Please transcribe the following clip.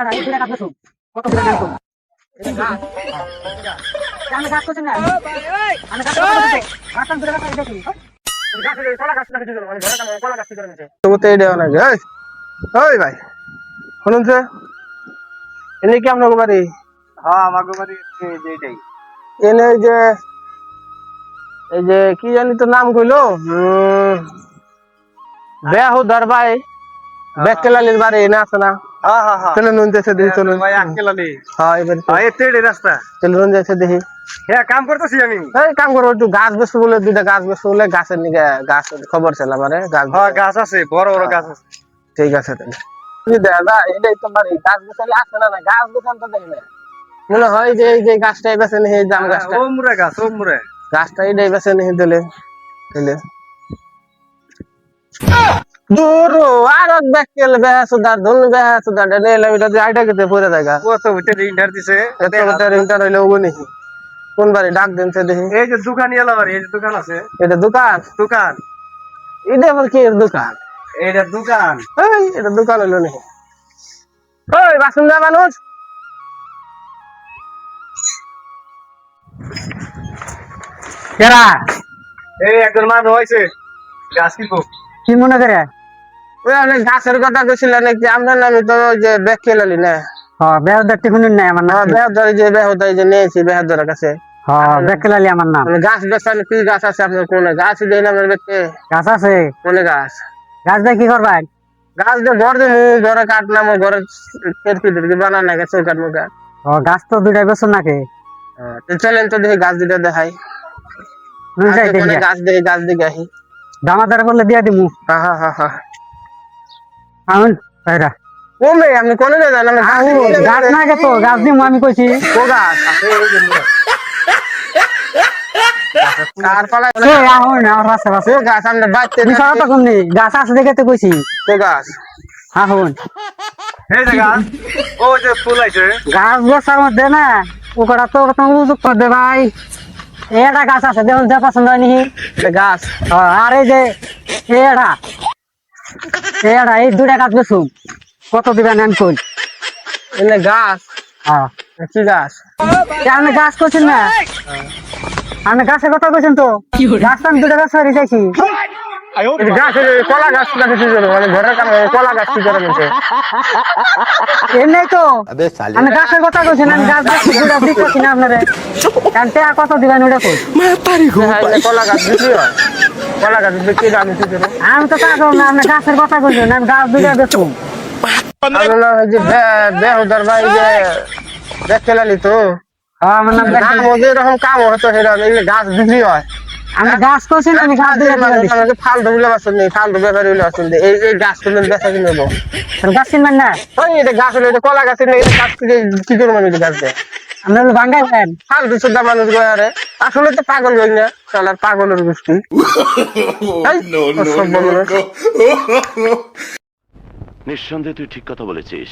কত করে দাম কম? এটা গাছ। আমি গাছ করছি না। আমি গাছ করছি। গাছ আমি দুটো গাছ দেখি। গাছের কলা গাছ লাগাতে দিল, মানে ঘরে কাম কলা গাছ করে নিছে। তো এই দেও না গাই। ওই ভাই। শুনুন যে এনে কি আপনার বাড়ি? হ্যাঁ আমাকে বাড়ি এইটাই। এনে এই যে কি জানি তো নাম কইলো বেহুদার ভাই বেকেলালির বাড়ি এনে আছে না? হ্যাঁ হ্যাঁ হ্যাঁ চলুন নুন যাইছে দেখি চলুন। ভাই আঙ্কেল আলী। হ্যাঁ এবার হ্যাঁ এতেই রাস্তা। চলুন নুন যাইছে দেখি। হ্যাঁ কাম করতেছি আমি। এই কাম করো একটু গাছ বেশ বলে দুইটা গাছ বেশ বলে গাছের নিকে গাছ খবর ছিল আমারে গাছ। হ্যাঁ গাছ আছে বড় বড় গাছ আছে। ঠিক আছে তাহলে তুমি দাদা এটাই তো বাড়ি গাছ বেচালে আছে না? না গাছ বেচান তো দেখি না মনে হয় যে এই যে গাছটাই বেছে নিয়ে জাম গাছটা ও মুরে গাছ ও মুরে গাছটা এটাই বেছে নিয়ে দিলে দিলে দূর আর বেকেল বেহাসুদার ধুন বেহাসুদার ডেলে ওইটা যে আইটা কেটে পড়ে জায়গা কত উঠে ইন্টার দিছে। এত বড় রিংটা রইলে ওগো নাকি কোন বাড়ি ডাক দেনছে দেখি। এই যে দোকান এলা বাড়ি, এই যে দোকান আছে। এটা দোকান দোকান এটা আবার কি এর দোকান? এইটা দোকান। এই এটা দোকান হইলো নাকি? ওই বাসুন্দা মানুষ কেরা এই একজন মানুষ হইছে গাছ কিনবো। কি মনে করে? ওই আপনি গাছের কথা কইছিলেন নাকি? আমরা নামে তো ওই যে ব্যাগ খেলালি না হ্যাঁ বেহুদার টিফিন নাই আমার নাম। বেহাদরি যে বেহাদারি যে নিয়েছি বেহাদরের কাছে হ্যাঁ বেকেলালি আমার নাম। মানে গাছ বেচানো কি গাছ আছে আপনার? কোন গাছ দেয় না আমার ব্যক্তি? গাছ আছে। কোন গাছ? গাছ দিয়ে কি করবেন? গাছ দিয়ে ঘর দেবো, ঘরে কাটলাম ঘরে খেরকি বানানো গেছে চৌকাট মুখা। ও গাছ তো দুইটা বেসন নাকি? চলেন তো দেখি গাছ দুটা দেখাই। যাই দেখি গাছ দেখি গাছ দিকে আসি। দামাদার করলে দিয়া দিমু। হ্যাঁ হ্যাঁ হ্যাঁ হ্যাঁ আউন তাইরা কমে আপনি কোনে যান? গাছ না গে তো গাছ দিমু আমি কইছি। ও গাছ কার পালায় তো আউন আর রাস্তা রাস্তা ও গাছ আমরা বাচ্চা বিশাল তো কমনি গাছ আছে দেখে তো কইছি। ও গাছ আউন এই যে গাছ ও যে ফুল আইছে। গাছ বেচার মধ্যে না ওকড়া তো তুমি উজুক করে দে ভাই। এটা গাছ আছে দেখুন যা পছন্দ হয় নি গাছ আর এই যে এটা এই দুইটা গাছ বেচুম কত দিবেন আমি কই। এনে গাছ হ্যাঁ কি গাছ? আপনি গাছ করছেন না? আপনি গাছের কথা কইছেন তো গাছ তো আমি দুইটা গাছ হারিয়ে চাইছি। গাছ কলা গাছ লাগাতে মানে ঘরের কাম কলা গাছ কি করে নিতে? এমনি তো আমি গাছের কথা কইছেন আমি গাছ বেচছি দুইটা বিক্রি না আপনারে কারণ টাকা কত দিবেন ওটা কই। কলা গাছ বিক্রি হয়? কলা গাছ বিক্রি দাম দিতে আমি তো টাকা না আপনি গাছের কথা কইছেন আমি গাছ দুইটা বেচুম। বেহুদার ভাই যে ব্যাগ খেলালি তো হ্যাঁ আমার নাম গাছ যেরকম কাম হতো সেরকম এই গাছ বিক্রি হয়। আমি গাছ করছি আমি গাছ দুইটা দিচ্ছি। ফালতু গুলো বাসন নেই, ফালতু ব্যাপার গুলো বাসন নেই। এই যে গাছ তুলে বেচা কিনে নেবো। গাছ কিনবেন না? ওই এটা গাছ হলো এটা কলা গাছের নেই, গাছ কি করবো আমি গাছ দিয়ে? আপনার ভাঙ্গাই দেন ফালতু সুদ্ধা মানুষ গয়ারে আসলে তো পাগল হই না চলার পাগলের গোষ্ঠী। নিঃসন্দেহে তুই ঠিক কথা বলেছিস।